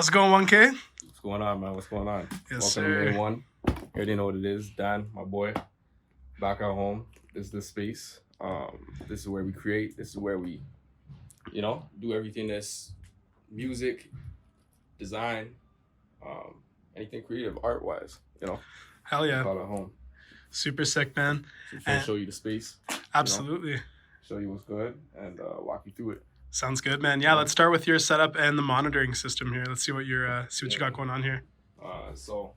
How's it going, 1K? What's going on, man? What's going on? Yes, Welcome sir. to May 1. You already know what it is. Dan, my boy, back at home. This is the space. This is where we create. This is where we, do everything that's music, design, anything creative, art-wise, Hell we yeah. call it home. Super sick, man. So I'm trying to show you the space, Absolutely. show you what's good, and walk you through it. Sounds good, man. Yeah, let's start with your setup and the monitoring system here. Let's see what you got going on here. So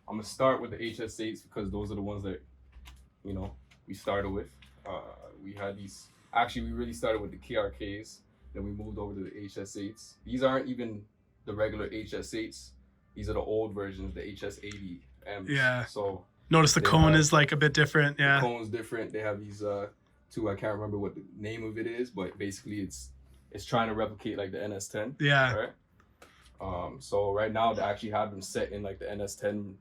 I'm gonna start with the HS8s because those are the ones that we started with. We had these. Actually, we really started with the KRKs. Then we moved over to the HS8s. These aren't even the regular HS8s. These are the old versions, the HS80 M's. Yeah. So notice the cone is like a bit different. Yeah. The cone's different. They have these two. I can't remember what the name of it is, but basically it's trying to replicate like the NS10. Yeah. Right. So right now they actually have them set in like the NS10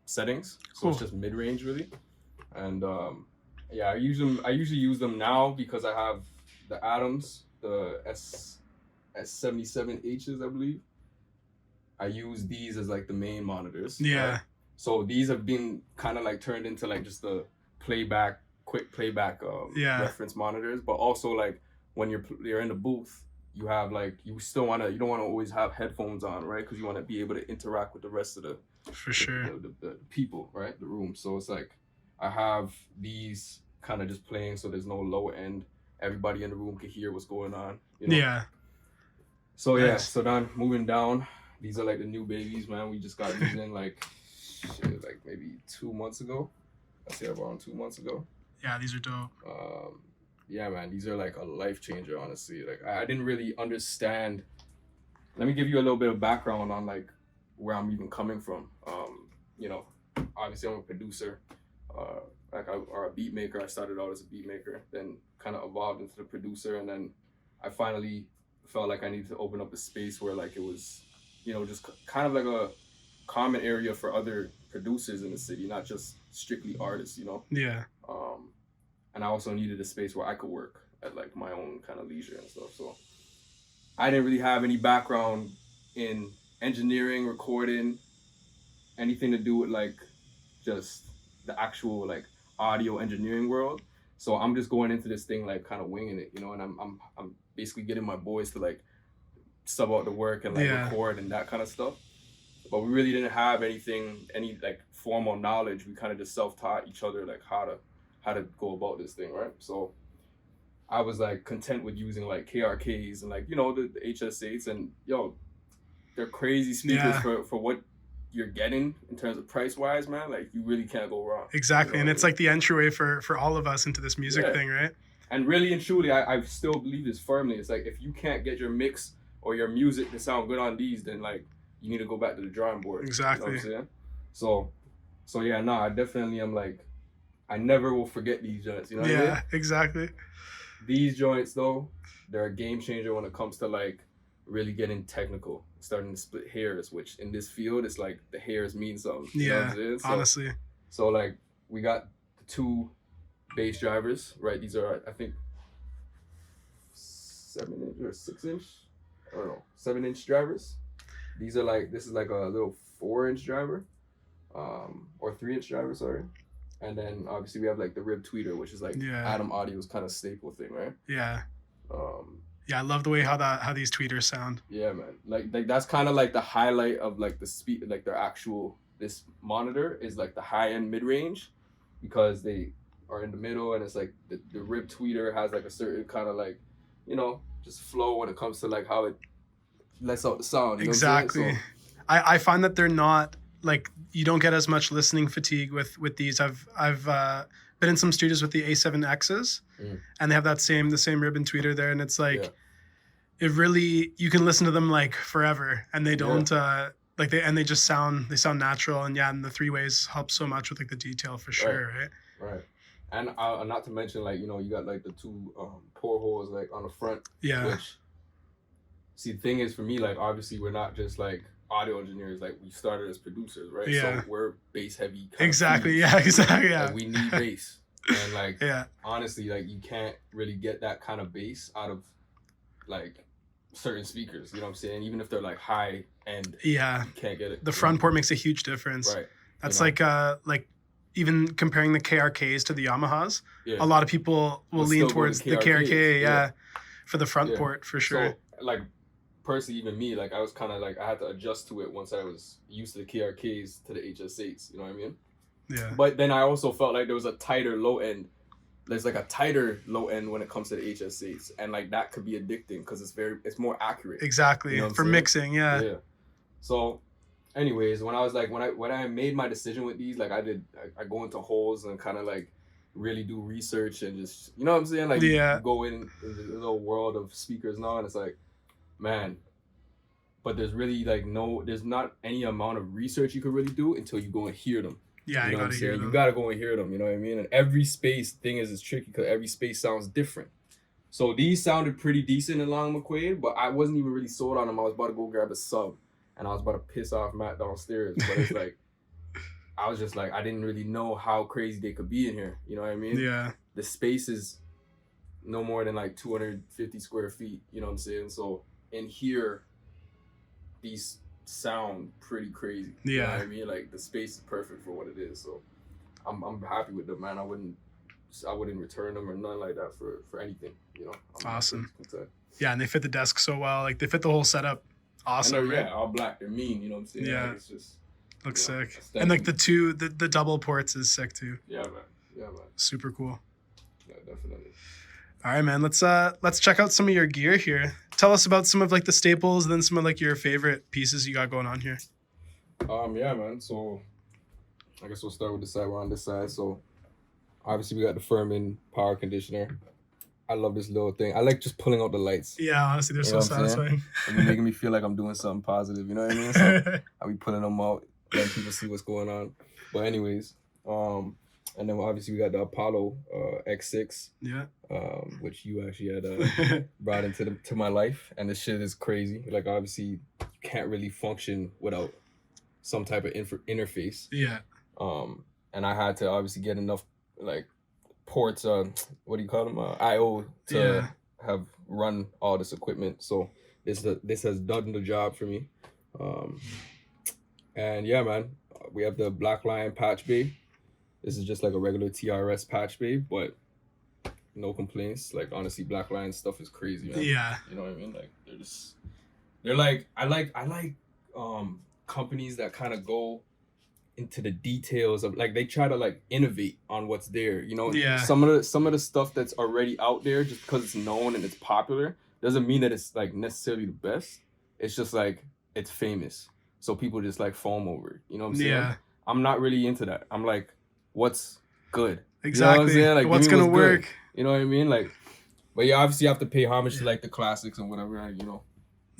settings. So Cool. It's just mid range really. And I usually use them now because I have the Atoms, the S77Hs, I believe. I use these as like the main monitors. Yeah. Right? So these have been kind of like turned into like just the quick playback reference monitors, but also like when you're in the booth, you have like you don't want to always have headphones on, right? Because you want to be able to interact with the rest of the people, right? The room. So it's like I have these kind of just playing, so there's no low end. Everybody in the room can hear what's going on. Yeah. So nice. Yeah. So then moving down, these are like the new babies, man. We just got these in like maybe 2 months ago. I say around 2 months ago. Yeah, these are dope. Yeah, man, these are like a life changer, honestly. Like I didn't really understand. Let me give you a little bit of background on like where I'm even coming from. Obviously I'm a producer, or a beat maker. I started out as a beat maker, then kind of evolved into the producer, and then I finally felt like I needed to open up a space where like it was, just kind of like a common area for other producers in the city, not just strictly artists, Yeah. And I also needed a space where I could work at like my own kind of leisure and stuff. So I didn't really have any background in engineering, recording, anything to do with like just the actual like audio engineering world. So I'm just going into this thing like kind of winging it, and I'm basically getting my boys to like sub out the work and like record and that kind of stuff. But we really didn't have any like formal knowledge. We kind of just self-taught each other like how to go about this thing, right? So I was like content with using like KRKs and like the HS8s, and they're crazy speakers for what you're getting in terms of price wise, man. Like you really can't go wrong. Exactly. And it's like the entryway for all of us into this music thing, right? And really and truly, I still believe this firmly. It's like if you can't get your mix or your music to sound good on these, then like you need to go back to the drawing board. Exactly. You know what I'm saying? So yeah, no, I definitely am like, I never will forget these joints. You know what I mean? Yeah, exactly. These joints though, they're a game changer when it comes to like really getting technical, starting to split hairs, which in this field, it's like the hairs mean something. You know what I'm saying? Honestly. So like we got the two bass drivers, right? These are, I think, 7-inch or 6-inch, I don't know, 7-inch drivers. These are like, this is like a little 4-inch driver, or 3-inch driver, sorry. And then obviously we have like the rib tweeter, which is like Atom Audio's kind of staple thing, right? Yeah. I love the way how these tweeters sound. Yeah, man. Like that's kind of like the highlight of like the speed, like their actual, this monitor is like the high end mid range, because they are in the middle, and it's like the rib tweeter has like a certain kind of like, just flow when it comes to like how it lets out the sound. Exactly. So, I find that they're not like, you don't get as much listening fatigue with these. I've been in some studios with the A7Xs, and they have the same ribbon tweeter there, and it's like it really, you can listen to them like forever, and they don't they just sound natural, and and the 3-ways help so much with like the detail for sure, right. And not to mention like you got like the two portholes like on the front, which, see, the thing is for me, like obviously we're not just like audio engineers, like we started as producers, right? So we're bass heavy. Exactly. Like, we need bass, and like honestly, like you can't really get that kind of bass out of like certain speakers. You know what I'm saying? Even if they're like high end, Yeah. you can't get it. The front port makes a huge difference. Right. That's You know? like even comparing the KRKs to the Yamahas. Yeah. A lot of people will lean towards the KRK, yeah, for the front port for sure. So like personally, even me, like I was kind of like I had to adjust to it once I was used to the KRKs to the HS8s. You know what I mean? Yeah. But then I also felt like there was a tighter low end. There's like a tighter low end when it comes to the HS8s, and like that could be addicting because it's more accurate. Exactly. You know for mixing, yeah. Yeah. So, anyways, when I made my decision with these, like I go into holes and kind of like really do research and just, you know what I'm saying, like you go in the little world of speakers now, and it's like, man. But there's really like there's not any amount of research you could really do until you go and hear them. Yeah, you know gotta what I'm saying? hear them. You gotta go and hear them. You know what I mean? And every space thing is tricky because every space sounds different. So these sounded pretty decent in Long McQuaid, but I wasn't even really sold on them. I was about to go grab a sub, and I was about to piss off Matt downstairs. But it's like, I was just like, I didn't really know how crazy they could be in here. You know what I mean? Yeah. The space is no more than like 250 square feet. You know what I'm saying? So in here, these sound pretty crazy. Yeah. You know what I mean? Like the space is perfect for what it is. So I'm happy with them, man. I wouldn't return them or nothing like that for anything. You know? Awesome. Yeah, and they fit the desk so well. Like they fit the whole setup. Awesome. Yeah, all black. They're mean. You know what I'm saying? Yeah. Like, it's just looks sick. aesthetic. And like the double ports is sick too. Yeah, man. Super cool. Yeah, definitely. All right, man. Let's check out some of your gear here. Tell us about some of like the staples, and then some of like your favorite pieces you got going on here. Yeah, man. So I guess we'll start with the side. We're on this side. So obviously we got the Furman power conditioner. I love this little thing. I like just pulling out the lights. Yeah, honestly, they're so satisfying. They're making me feel like I'm doing something positive. You know what I mean? So I'll be pulling them out, letting people see what's going on. But anyways, and then obviously we got the Apollo X6. Yeah. Which you actually had brought into my life, and this shit is crazy. Like obviously you can't really function without some type of interface. Yeah. And I had to obviously get enough like ports, what do you call them, I/O to have run all this equipment. So this has done the job for me. And yeah, man, we have the Black Lion patch bay. This is just like a regular TRS patch bay, but no complaints. Like honestly, Black Lion stuff is crazy, man. Yeah. You know what I mean? Like they're like I like companies that kind of go into the details of like they try to like innovate on what's there. You know, some of the stuff that's already out there, just because it's known and it's popular, doesn't mean that it's like necessarily the best. It's just like it's famous, so people just like foam over it. You know what I'm saying? Yeah. I'm not really into that. I'm like, what's good? Exactly. You know what I'm saying? Like, what's gonna work? Good. You know what I mean? Like, but yeah, obviously you have to pay homage to like the classics and whatever. You know.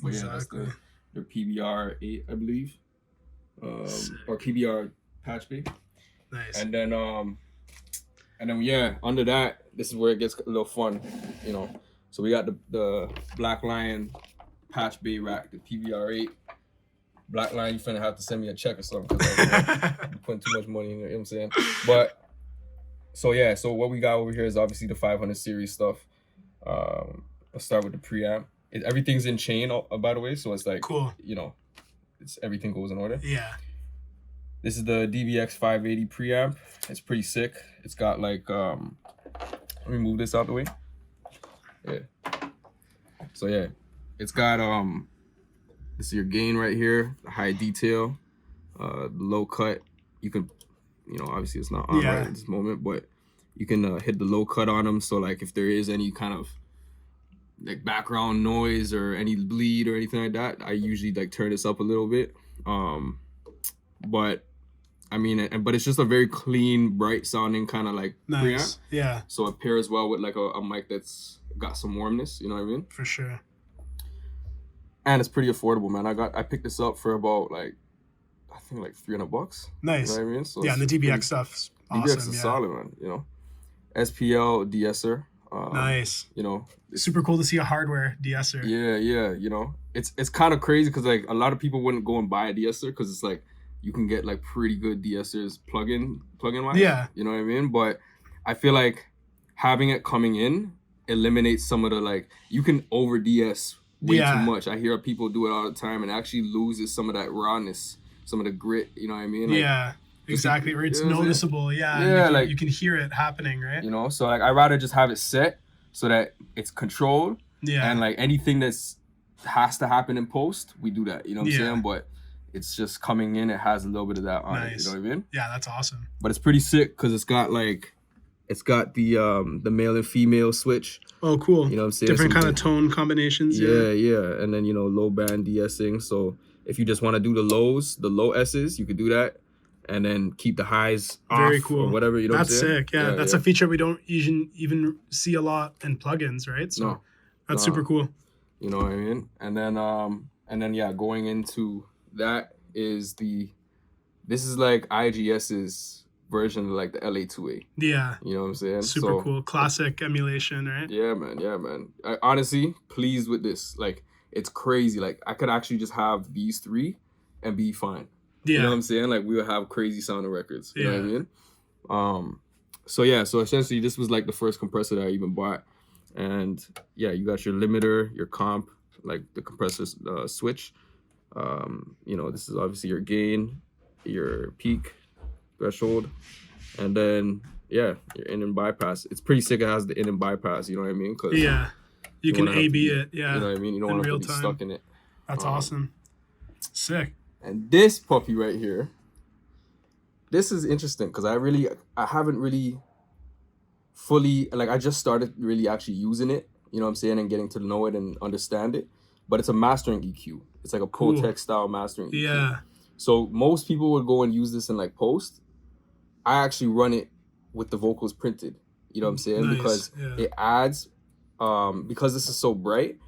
But exactly. Yeah, that's the PBR 8, I believe. Or PBR patch bay. Nice. And then yeah, under that, this is where it gets a little fun, you know. So we got the Black Lion patch bay rack, the PBR 8. Black Lion, you finna have to send me a check or something because I'm putting too much money in there, you know what I'm saying? But so yeah, so what we got over here is obviously the 500 series stuff. Let's start with the preamp. Everything's in chain, by the way, so it's like cool. You know, everything goes in order. Yeah. This is the DBX 580 preamp. It's pretty sick. It's got like let me move this out the way. Yeah. So yeah, it's got this is your gain right here, the high detail, the low cut. You can, you know, obviously it's not on right at this moment, but you can hit the low cut on them. So like if there is any kind of like background noise or any bleed or anything like that, I usually like turn this up a little bit. But I mean, but it's just a very clean, bright sounding kind of like preamp. Yeah. So it pairs well with like a mic that's got some warmness, you know what I mean? For sure. And it's pretty affordable, man. I picked this up for about like, I think like $300. Nice. You know what I mean? So yeah, and the DBX stuff's awesome. DBX is solid, man. You know, SPL de-esser. Nice. You know, super cool to see a hardware de-esser. Yeah. You know, it's kind of crazy because like a lot of people wouldn't go and buy a de-esser because it's like you can get like pretty good de-essers plug-in wise. Yeah. You know what I mean? But I feel like having it coming in eliminates some of the like you can over de-ess way too Yeah. much. I hear people do it all the time, and it actually loses some of that rawness, some of the grit. You know what I mean? Like, Yeah. Exactly. Or it's you know what I'm saying? noticeable. Yeah. Yeah, You like can hear it happening, right? you know. So like, I rather just have it set so that it's controlled, Yeah. and like anything that's has to happen in post, we do that. You know what I'm Yeah. saying? But it's just coming in. It has a little bit of that on it. Nice. You know what I mean? Yeah, that's awesome. But it's pretty sick because it's got the male and female switch. Oh, cool. You know what I'm saying? Different kind of Something- tone combinations. Yeah. And then, you know, low band de-essing. So if you just want to do the low S's, you could do that. And then keep the highs Very off cool. or whatever. You know That's what I'm saying? sick. Yeah, that's a feature we don't even see a lot in plugins, right? So that's super cool. You know what I mean? And then yeah, going into that is this is like IGS's version of like the LA2A. Yeah. You know what I'm saying? Super cool. Classic emulation, right? Yeah, man. I honestly pleased with this. Like, it's crazy. Like, I could actually just have these three and be fine. Yeah. You know what I'm saying? Like, we would have crazy sounding records. You know what I mean? So essentially this was like the first compressor that I even bought. And yeah, you got your limiter, your comp, like the compressor switch. You know, this is obviously your gain, your peak threshold, and then yeah, your in and bypass. It's pretty sick. It has the in and bypass. You know what I mean? Cause you can A/B it. Yeah, you know what I mean. You don't want to be time. stuck in it. That's awesome. Sick. And this puppy right here, this is interesting because I haven't really fully, like, I just started really actually using it. You know what I'm saying, and getting to know it and understand it. But it's a mastering EQ. It's like a Pro-Tech style mastering EQ. Yeah. So most people would go and use this in like post. I actually run it with the vocals printed. You know what I'm saying? Nice. Because it adds, because this is so bright,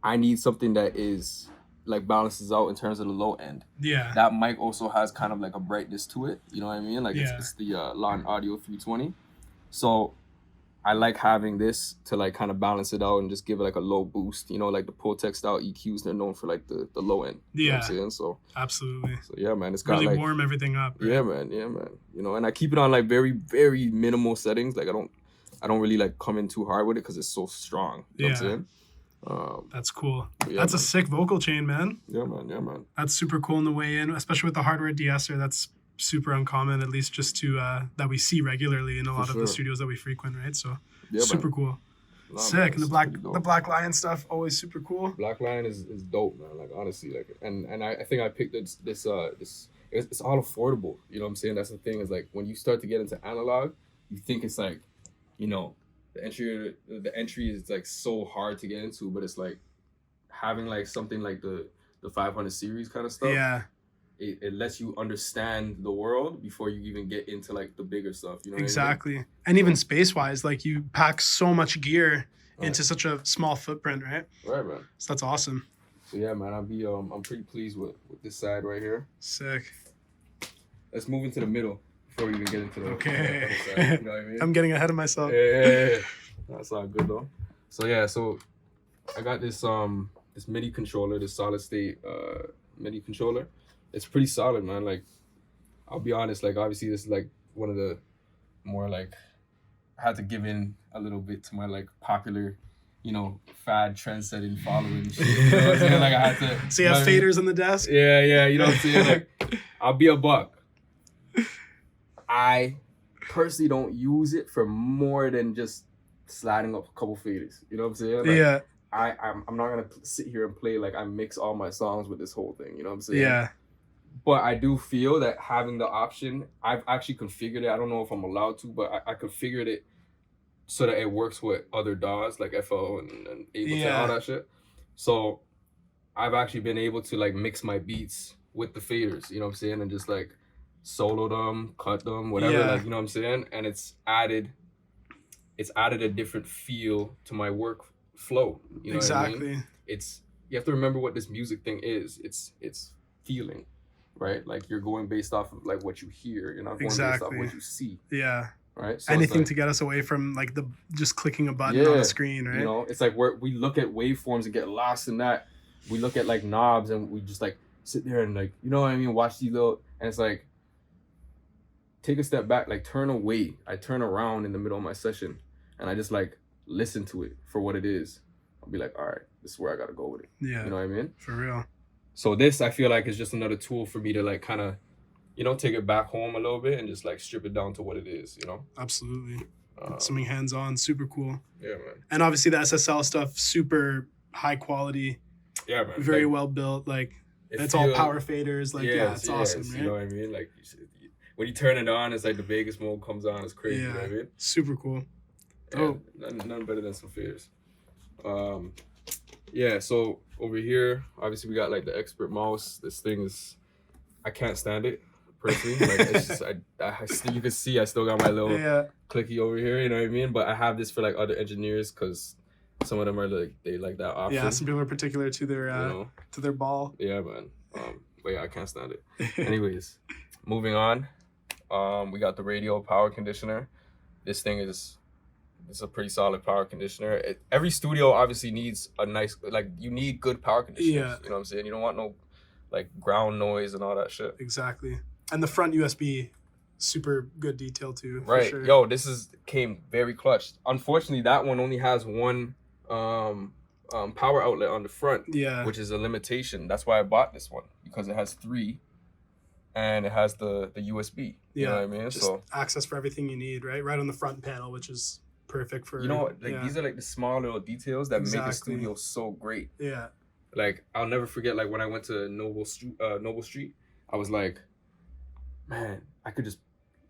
I need something that is like balances out in terms of the low end. Yeah. That mic also has kind of like a brightness to it. You know what I mean? Like it's the Lawn Audio 320. So I like having this to like kind of balance it out and just give it like a low boost. You know, like the Pro-Tech style EQs, they're known for like the low end. You know what I'm saying? So absolutely. So yeah, man, it's got really like warm everything up. Right? Yeah, man. You know, and I keep it on like very, very minimal settings. Like I don't really like come in too hard with it because it's so strong. You know what I'm saying? That's cool. Yeah, that's man. a sick vocal chain, man. Yeah, man. That's super cool on the way in, especially with the hardware de-esser. That's super uncommon, at least just to that we see regularly in a lot of the studios that we frequent, right? So super cool. Sick. And the Black Lion stuff, always super cool. Black Lion is dope, man. Like honestly, like and I think I picked this it's all affordable. You know what I'm saying? That's the thing, is like when you start to get into analog, you think it's like, you know, the entry is like so hard to get into, but it's like having like something like the 500 series kind of stuff. Yeah. It lets you understand the world before you even get into like the bigger stuff. You know exactly. what I mean? And even space wise, like you pack so much gear into such a small footprint, right? Right, man. So that's awesome. So yeah, man, I'm pretty pleased with this side right here. Sick. Let's move into the middle before we even get into the okay. the other side, you know what I mean? I'm getting ahead of myself. Yeah. That's all good though. So yeah, so I got this this MIDI controller, this solid state MIDI controller. It's pretty solid, man. Like, I'll be honest, like obviously this is like one of the more like, I had to give in a little bit to my like popular, you know, fad trend-setting following shit. You know what I'm saying? Like I had to. So you have faders on the desk? Yeah, you know what I'm saying? Like, I'll be a buck. I personally don't use it for more than just sliding up a couple faders. You know what I'm saying? Like, yeah. I'm not gonna sit here and play like I mix all my songs with this whole thing. You know what I'm saying? Yeah. But I do feel that having the option, I've actually configured it. I don't know if I'm allowed to, but I configured it so that it works with other DAWs like FL and Ableton, all that shit. So I've actually been able to like mix my beats with the faders, you know what I'm saying? And just like solo them, cut them, whatever, like, you know what I'm saying? And it's added a different feel to my work flow. You know what I mean? You have to remember what this music thing is. It's feeling. Right, like you're going based off of like what you hear. You're not going based off what you see. Yeah. Right. So anything like, to get us away from like the just clicking a button on the screen, right? You know, it's like we look at waveforms and get lost in that. We look at like knobs and we just like sit there and like, you know what I mean, watch these little, and it's like take a step back, like turn away. I turn around in the middle of my session and I just like listen to it for what it is. I'll be like, all right, this is where I gotta go with it. Yeah. You know what I mean? For real. So this, I feel like, is just another tool for me to like kind of, you know, take it back home a little bit and just like strip it down to what it is, you know? Absolutely. Something hands-on, super cool. Yeah, man. And obviously the SSL stuff, super high quality. Yeah, man. Very like, well built. Like it's all power faders. Like it's awesome, right? You know what I mean? Like when you turn it on, it's like the Vegas mode comes on. It's crazy. Yeah, you know what I mean? super cool. Yeah, none better than some fears. Yeah. So over here, obviously we got like the expert mouse. This thing is, I can't stand it personally. Like it's just, you can see I still got my little clicky over here. You know what I mean? But I have this for like other engineers because some of them are like they like that option. Yeah, some people are particular to their to their ball. Yeah, man. But yeah, I can't stand it. Anyways, moving on. We got the radio power conditioner. This thing is a pretty solid power conditioner. Every studio obviously needs a nice, like you need good power conditioners. Yeah. You know what I'm saying? You don't want no like ground noise and all that shit. Exactly. And the front USB, super good detail too. Right. For sure. Yo, this came very clutch. Unfortunately, that one only has one power outlet on the front. Yeah. Which is a limitation. That's why I bought this one, because it has 3 and it has the USB. You know what I mean? Just so access for everything you need, right on the front panel, which is perfect for, you know, like these are like the small little details that make a studio so great. Yeah. Like I'll never forget, like when I went to Noble Street, I was like, man, I could just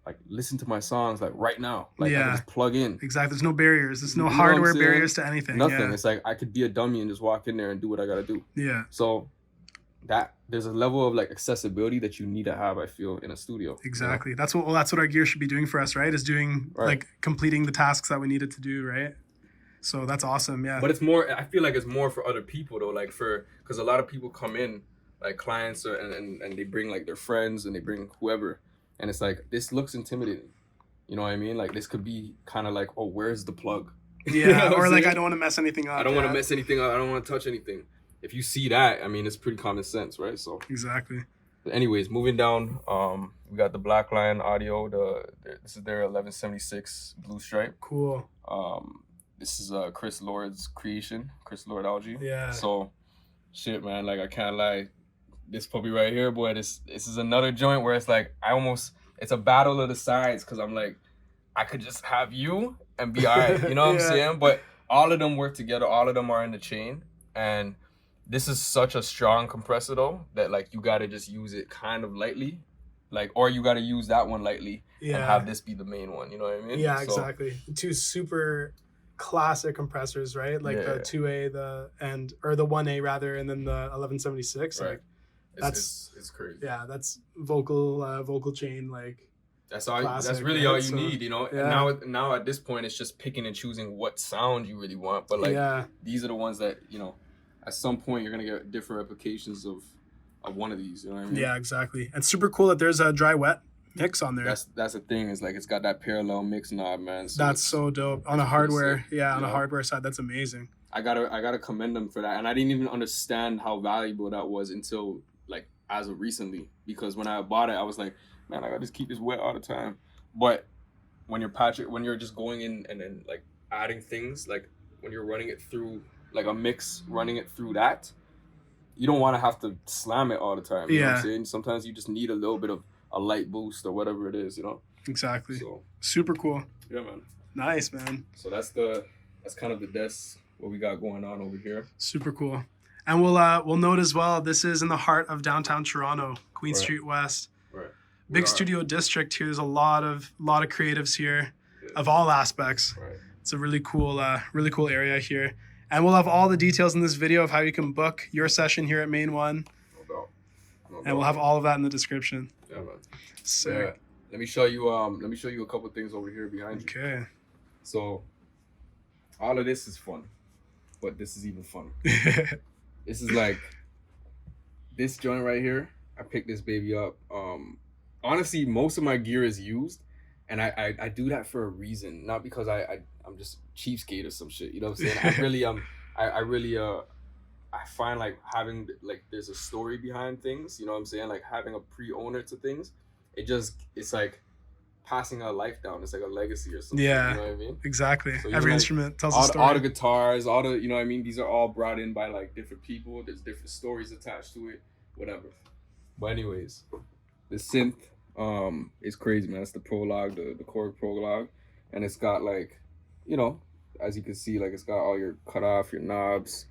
like listen to my songs like right now. Like I could just plug in. Exactly. There's no barriers. There's no hardware barriers to anything. Nothing. Yeah. It's like I could be a dummy and just walk in there and do what I gotta do. Yeah. So that there's a level of like accessibility that you need to have, I feel, in a studio. Exactly. You know? That's what our gear should be doing for us, right? Is doing like completing the tasks that we needed to do, right? So that's awesome. Yeah. But it's more, I feel like it's more for other people though, like because a lot of people come in, like clients and they bring like their friends and they bring whoever, and it's like, this looks intimidating. You know what I mean? Like this could be kind of like, oh, where's the plug? Yeah. You know or like, I don't want to mess anything up. I don't want to mess anything up. I don't want to touch anything. If you see that, I mean, it's pretty common sense, right? So exactly. But anyways, moving down, we got the Black Lion Audio. This is their 1176 Blue Stripe. Cool. This is Chris Lord's creation, Chris Lord Algae. Yeah. So, shit, man, like I can't lie, this puppy right here, boy, this is another joint where it's like it's a battle of the sides, because I'm like, I could just have you and be all right, you know what I'm saying? But all of them work together. All of them are in the chain, and this is such a strong compressor though that like you gotta just use it kind of lightly, like, or you gotta use that one lightly and have this be the main one. You know what I mean? Yeah, exactly. 2 super classic compressors, right? Like the 2A, the 1A rather, and then the 1176. Right. Like it's crazy. Yeah, that's vocal chain, like. That's all. Classic, that's really all you so, need, you know. Yeah. And now at this point, it's just picking and choosing what sound you really want. But like these are the ones that, you know, at some point you're gonna get different replications of one of these. You know what I mean? Yeah, exactly. And super cool that there's a dry wet mix on there. That's the thing, is like it's got that parallel mix knob, man. So that's so dope on a hardware. Sick, on a hardware side, that's amazing. I gotta commend them for that, and I didn't even understand how valuable that was until like as of recently, because when I bought it, I was like, man, I gotta just keep this wet all the time. But when you're just going in and then like adding things, like when you're running it through like a mix, running it through that, you don't want to have to slam it all the time. You know what I'm saying? Sometimes you just need a little bit of a light boost or whatever it is, you know? Exactly. So super cool. Yeah, man. Nice, man. So that's kind of the desk, what we got going on over here. Super cool. And we'll note as well, this is in the heart of downtown Toronto, Queen Street West. Right. Big studio district here. There's a lot of creatives here of all aspects. Right. It's a really cool area here. And we'll have all the details in this video of how you can book your session here at Main One. No doubt. And we'll have all of that in the description. Yeah, man. Sick. Yeah. Let me show you a couple things over here behind you. Okay. So all of this is fun, but this is even funner. This is like this joint right here. I picked this baby up. Honestly, most of my gear is used, and I do that for a reason, not because I'm just cheapskate or some shit. You know what I'm saying? I really I find like having like there's a story behind things. You know what I'm saying? Like having a pre-owner to things. It's like passing a life down. It's like a legacy or something. Yeah. You know what I mean? Exactly. So Every like, instrument tells a all story. the guitars, all the, you know what I mean? These are all brought in by like different people. There's different stories attached to it, whatever. But anyways, the synth is crazy, man. It's the prologue, the chord prologue. And it's got like, you know, as you can see, like it's got all your cutoff, your knobs,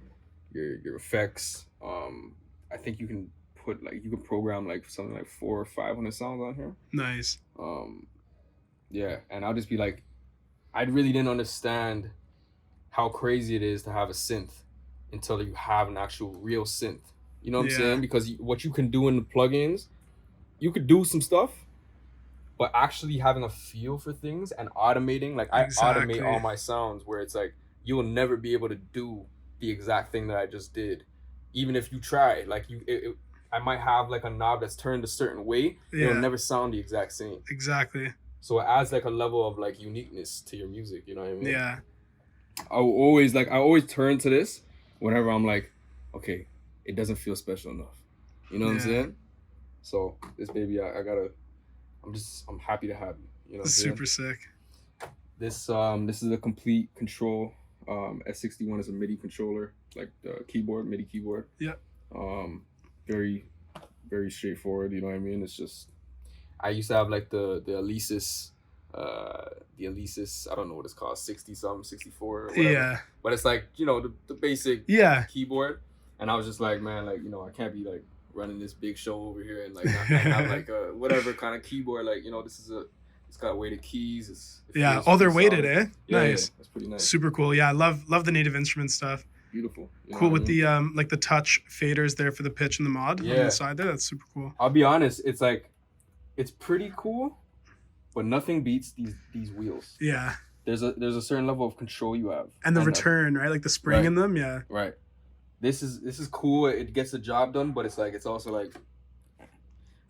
your effects. I think you can put like, you can program like something like 400 or 500 sounds on here. Nice. Yeah, and I'll just be like, I really didn't understand how crazy it is to have a synth until you have an actual real synth. You know what I'm saying? Because what you can do in the plugins, you could do some stuff, but actually having a feel for things and automating, like I automate all my sounds where it's like, you will never be able to do the exact thing that I just did. Even if you try, like I might have like a knob that's turned a certain way, it'll never sound the exact same. Exactly. So it adds like a level of like uniqueness to your music, you know what I mean? Yeah. I always turn to this whenever I'm like, okay, it doesn't feel special enough. You know what I'm saying? So this baby, I'm happy to have it. You know what I'm saying? Super sick. This is a complete control. S61 is a MIDI controller, like the keyboard, MIDI keyboard. Yeah. Very, very straightforward, you know what I mean? It's just, I used to have like the Alesis, I don't know what it's called, 60 something, 64 or whatever. Yeah. But it's like, you know, the basic keyboard. And I was just like, man, like, you know, I can't be like running this big show over here and like not have like a whatever kind of keyboard. Like, you know, it's got weighted keys. They're weighted, eh? Yeah, nice. Yeah, that's pretty nice. Super cool. Yeah, I love the Native Instruments stuff. Beautiful. Cool with the like the touch faders there for the pitch and the mod on the side there. That's super cool. I'll be honest, it's like, it's pretty cool, but nothing beats these wheels. Yeah. There's a certain level of control you have. And the return, right? Like the spring in them, yeah. Right. This is cool. It gets the job done, but it's also like,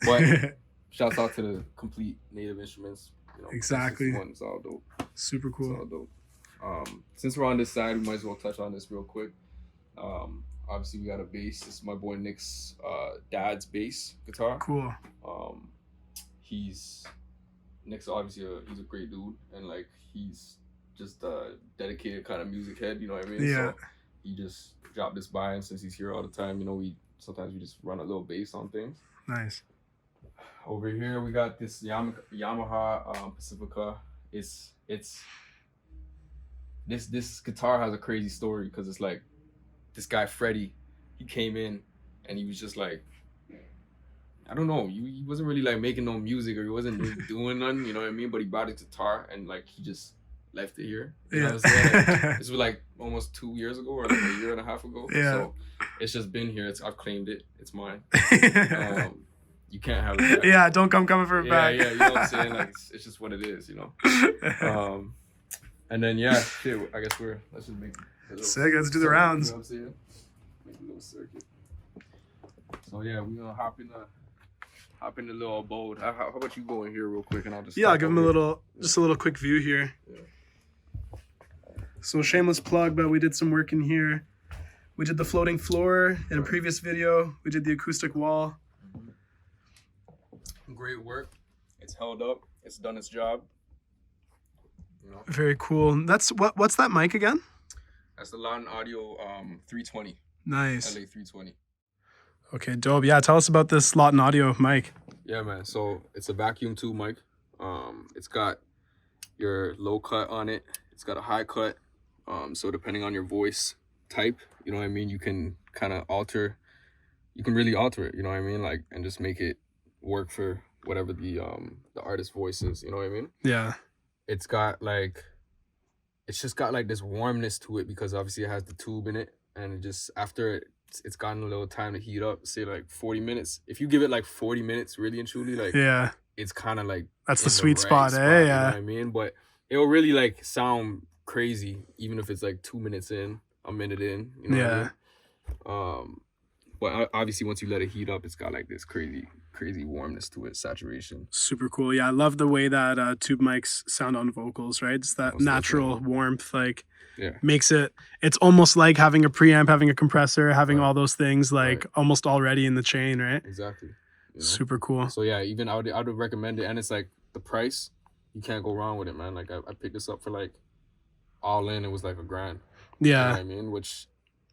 but shouts out to the complete Native Instruments. You know, exactly. It's all dope. Super cool. It's all dope. Since we're on this side, we might as well touch on this real quick. Obviously we got a bass. This is my boy Nick's dad's bass guitar. Cool. Nick's obviously he's a great dude, and like he's just a dedicated kind of music head, you know what I mean? Yeah. So he just dropped this by, and since he's here all the time, you know, sometimes we just run a little bass on things. Nice. Over here we got this Yamaha Pacifica. This guitar has a crazy story, because it's like this guy Freddie, he came in and he was just like, I don't know, he wasn't really like making no music, or he wasn't really doing nothing, you know what I mean? But he bought his guitar and like he just left it here. You know what I'm saying? Like, this was like almost 2 years ago, or like a year and a half ago. Yeah. So it's just been here. I've claimed it. It's mine. You can't have it back. Yeah, don't come coming for it back. Yeah, you know what I'm saying? Like it's just what it is, you know. And then shit, I guess let's just make sick. Let's do the rounds. You know what I'm saying? Make a little circuit. So yeah, we're gonna hop in the little abode. How about you go in here real quick, and I'll just I'll give him a little quick view here. Yeah. So shameless plug, but we did some work in here. We did the floating floor in a previous video. We did the acoustic wall. Great work. It's held up. It's done its job. You know? Very cool. That's what's that mic again? That's the Latin Audio 320. Nice. LA 320. Okay, dope. Yeah, tell us about this Latin Audio mic. Yeah, man. So it's a vacuum tube mic. It's got your low cut on it. It's got a high cut. So depending on your voice type, you know what I mean, you can kind of alter. You can really alter it. You know what I mean, like, and just make it work for whatever the artist's voice is. You know what I mean? Yeah. It's just got like this warmness to it, because obviously it has the tube in it, and it just, after it's gotten a little time to heat up, say like 40 minutes. If you give it like 40 minutes, really and truly, like, it's kind of like, that's the sweet spot, eh? Yeah. You know what I mean? But it'll really like sound crazy, even if it's like 2 minutes in, a minute in, you know what I mean? But obviously once you let it heat up, it's got like this crazy warmness to it, saturation. Super cool. Yeah, I love the way that tube mics sound on vocals, right? It's that natural warmth, like, makes it's almost like having a preamp, having a compressor, having all those things like almost already in the chain, right? Exactly. You know? Super cool. So yeah, even I would recommend it, and it's like the price, you can't go wrong with it, man. Like I picked this up for like all in, it was like $1,000. Yeah. You know what I mean? Which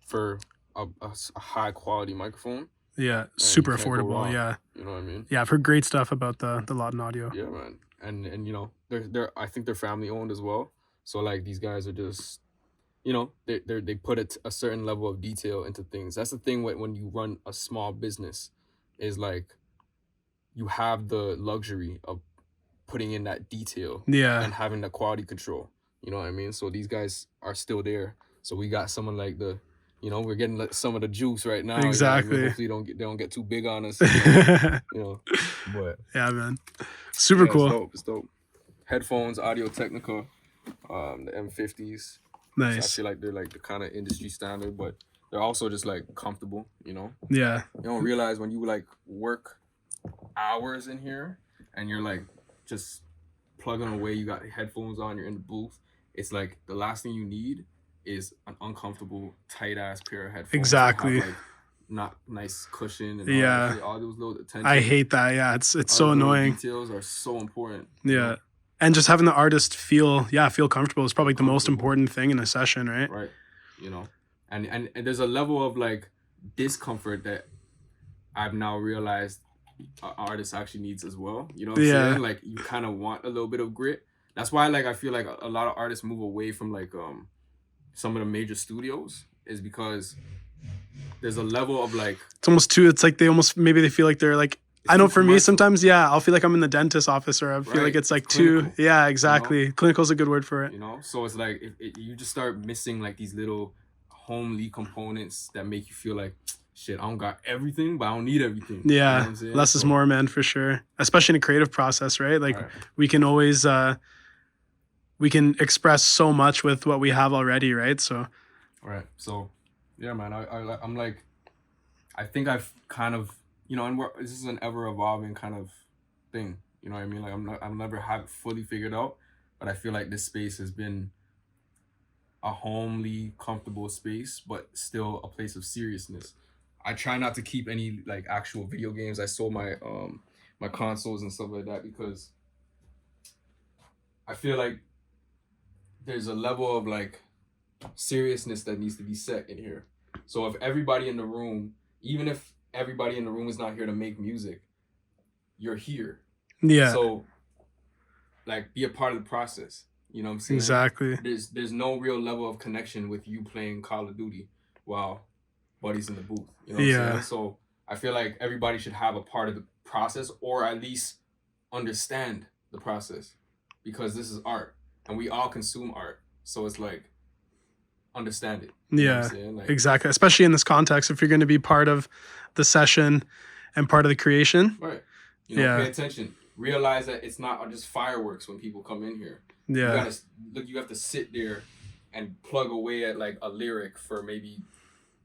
for a high quality microphone, Yeah, man, super you can't go affordable. wrong. Yeah, You know what I mean? yeah. I've heard great stuff about the Lawton Audio. Yeah, man. And you know, they're I think they're family owned as well. So like these guys are just, you know, they put a certain level of detail into things. That's the thing when you run a small business, is like you have the luxury of putting in that detail Yeah, and having the quality control. You know what I mean? So these guys are still there. So we got someone like you know, we're getting like some of the juice right now. exactly. You know what I mean? Hopefully they don't get too big on us. You know, but yeah, man, super yeah, cool. It's dope. It's dope. Headphones, Audio Technica, the M50s. Nice. So I feel like they're like the kind of industry standard, but they're also just like comfortable. You know. Yeah. You don't realize when you like work hours in here and you're like just plugging away, you got headphones on, you're in the booth, it's like the last thing you need is an uncomfortable tight ass pair of headphones. Exactly. Have, like, not nice cushion and Yeah. all those little attention. I hate that. Yeah, it's so annoying. Details are so important. Yeah. You know? And just having the artist feel comfortable is probably the most important thing in a session, right? Right. You know, and there's a level of like discomfort that I've now realized an artist actually needs as well. You know what I'm saying? Like you kind of want a little bit of grit. That's why like I feel like a lot of artists move away from like some of the major studios, is because there's a level of like, it's almost too, it's like maybe they feel like they're like, I know for me sometimes, I'll feel like I'm in the dentist office, or I feel like it's like clinical, too, yeah, exactly. You know? Clinical is a good word for it. You know, so it's like you just start missing like these little homely components that make you feel like, shit, I don't got everything, but I don't need everything. Yeah, you know less is more, man, for sure. Especially in a creative process, right? Like we can always, we can express so much with what we have already, right? So. Right. So, yeah, man, I'm like, I think I've kind of, you know, and this is an ever evolving kind of thing. You know what I mean? Like I'm never have it fully figured out, but I feel like this space has been a homely, comfortable space, but still a place of seriousness. I try not to keep any like actual video games. I sold my my consoles and stuff like that because I feel like there's a level of like seriousness that needs to be set in here. So if everybody in the room, even if everybody in the room is not here to make music, you're here. Yeah. So like be a part of the process. You know what I'm saying? Exactly. There's no real level of connection with you playing Call of Duty while buddy's in the booth. You know what I'm saying? So I feel like everybody should have a part of the process, or at least understand the process, because this is art and we all consume art. So it's like, understand it. You know what I'm saying? Like, exactly. Especially in this context, if you're going to be part of the session and part of the creation. Right. You know, pay attention. Realize that it's not just fireworks when people come in here. Yeah. You have to sit there and plug away at like a lyric for maybe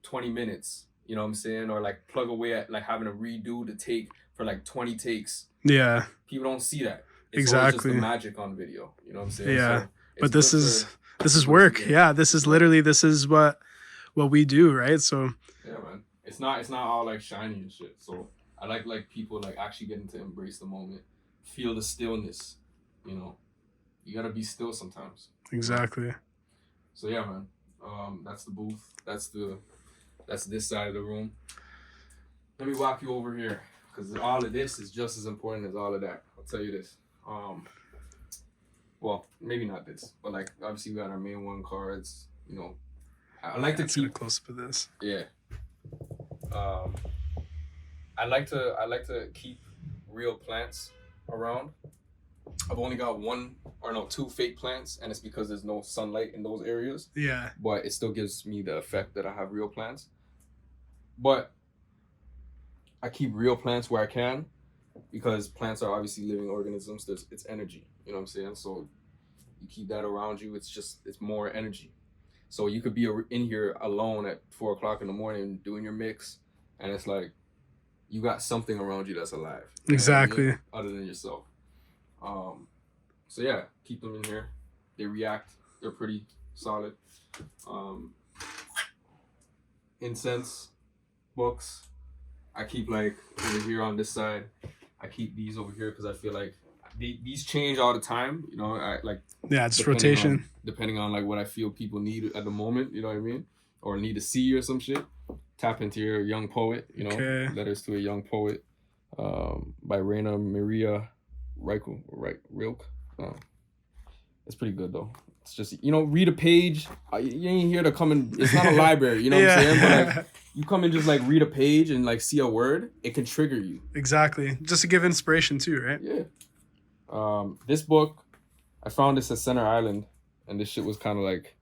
20 minutes. You know what I'm saying? Or like plug away at like having to redo the take for like 20 takes. Yeah. People don't see that. It's exactly. Just the magic on video. You know what I'm saying? Yeah. So but this is work. Yeah. This is what we do, right? So yeah, man. It's not all like shiny and shit. So I like people like actually getting to embrace the moment, feel the stillness. You know, you gotta be still sometimes. Exactly. So yeah, man. That's the booth. That's this side of the room. Let me walk you over here, because all of this is just as important as all of that. I'll tell you this. Well, maybe not this, but like obviously we got our main one cards. You know, I like to keep close to this. Yeah. I like to keep real plants around. I've only got two fake plants, and it's because there's no sunlight in those areas. Yeah. But it still gives me the effect that I have real plants. But I keep real plants where I can, because plants are obviously living organisms. It's energy, you know what I'm saying? So you keep that around you. It's more energy. So you could be in here alone at 4 o'clock in the morning doing your mix, and it's like you got something around you that's alive. Exactly. You know what I mean? Other than yourself. So yeah, keep them in here. They react. They're pretty solid. Incense, books. I keep like over here on this side. I keep these over here because I feel like these change all the time. You know, Yeah, it's depending rotation. depending on like what I feel people need at the moment. You know what I mean, or need to see or some shit. Tap into your young poet. You know, Okay. Letters to a Young Poet, by Raina Maria Rilke. It's pretty good though. It's just, you know, read a page. You ain't here to come and, it's not a library, you know what I'm saying? But like, you come and just like read a page and like see a word, it can trigger you. Exactly. Just to give inspiration too, right? Yeah. This book, I found this at Center Island, and this shit was kind of like,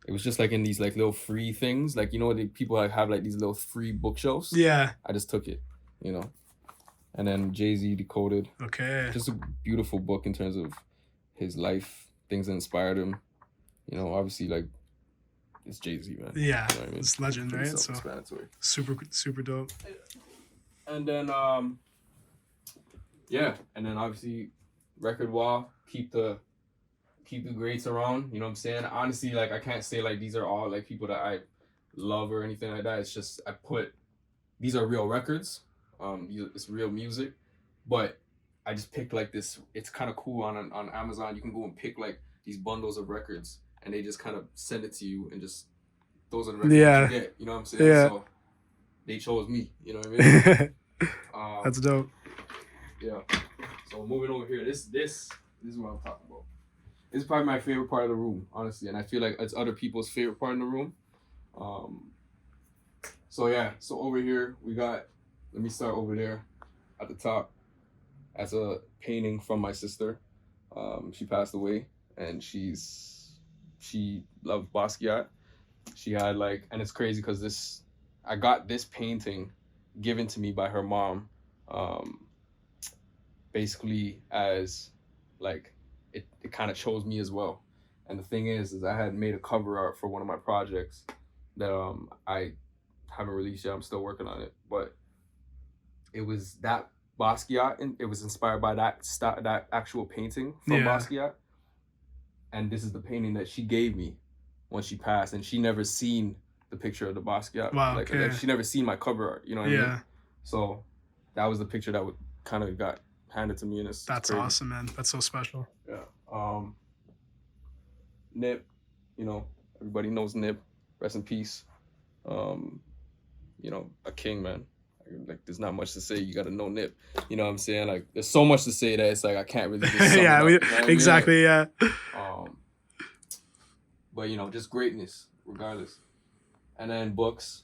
it was just like in these like little free things, like, you know, people like have like these little free bookshelves. Yeah. I just took it, you know. And then Jay-Z Decoded. Okay. Just a beautiful book in terms of his life, things that inspired him. You know, obviously, like, it's Jay-Z, man. Yeah, you know what I mean? it's legend, Pretty right? So self-explanatory. super dope. And then, yeah, and then obviously, record wall, keep the greats around. You know what I'm saying? Honestly, like, I can't say like these are all like people that I love or anything like that. It's just these are real records. It's real music, but I just picked like this. It's kind of cool on Amazon. You can go and pick like these bundles of records, and they just kind of send it to you, and just those are the records that you get. You know what I'm saying? Yeah. So they chose me. You know what I mean? That's dope. Yeah. So moving over here, this is what I'm talking about. This is probably my favorite part of the room, honestly, and I feel like it's other people's favorite part in the room. So yeah. So over here we got. Let me start over there, at the top. As a painting from my sister. She passed away, and she loved Basquiat. She had like, and it's crazy because I got this painting given to me by her mom, basically as like, it kind of chose me as well. And the thing is I had made a cover art for one of my projects that I haven't released yet. I'm still working on it, but it was that Basquiat, and it was inspired by that actual painting from Basquiat. And this is the painting that she gave me when she passed, and she never seen the picture of the Basquiat. Wow, like, okay. like she never seen my cover art, you know what I mean? So that was the picture that kind of got handed to me, and That's crazy. awesome, man. That's so special. Yeah. Nip, you know, everybody knows Nip. Rest in peace. You know, a king, man. Like, there's not much to say. You got to know Nip. You know what I'm saying? Like, there's so much to say that it's like I can't really just sum it up, you know what exactly. I mean? Yeah. But you know, just greatness, regardless. And then books.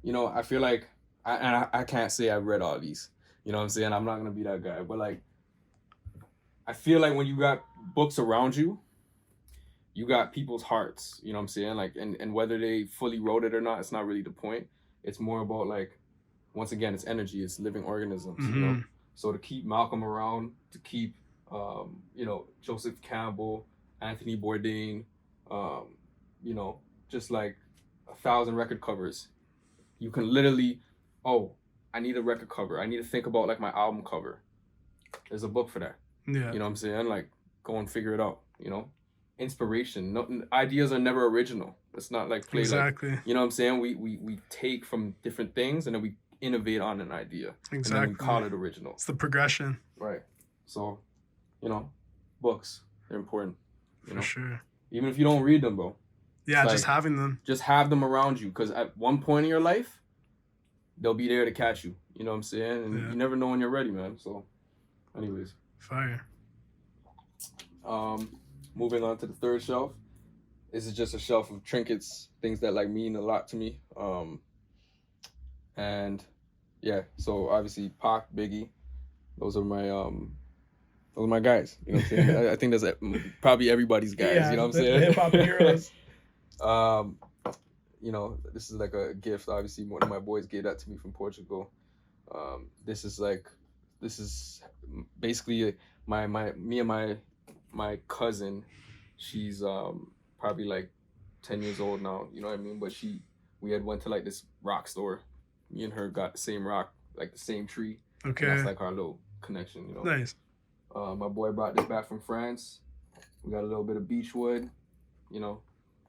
You know, I feel like I can't say I've read all these. You know what I'm saying? I'm not gonna be that guy. But like, I feel like when you got books around you, you got people's hearts. You know what I'm saying? Like, and whether they fully wrote it or not, it's not really the point. It's more about like, once again, it's energy, it's living organisms, you know? So to keep Malcolm around, to keep, you know, Joseph Campbell, Anthony Bourdain, you know, just like 1,000 record covers. You can literally, I need a record cover. I need to think about like my album cover. There's a book for that. Yeah. You know what I'm saying? Like, go and figure it out, you know? Inspiration. No, ideas are never original. It's not like play exactly. Like, you know what I'm saying? We take from different things, and then we innovate on an idea. Exactly. And then we call it original. It's the progression. Right. So, you know, books, they're important. You know? For sure. Even if you don't read them, bro. Yeah, like, just having them. Just have them around you, because at one point in your life, they'll be there to catch you. You know what I'm saying? And you never know when you're ready, man. So, anyways. Fire. Moving on to the third shelf. This is just a shelf of trinkets, things that like mean a lot to me. And yeah, so obviously Pac, Biggie, those are my guys. You know what I'm saying? I think that's probably everybody's guys. You know what I'm saying? Hip hop heroes. You know, this is like a gift. Obviously, one of my boys gave that to me from Portugal. This is basically me and my cousin. She's probably like 10 years old now. You know what I mean? But we had went to like this rock store. Me and her got the same rock, like the same tree. Okay. And that's like our little connection, you know. Nice. My boy brought this back from France. We got a little bit of beech wood, you know,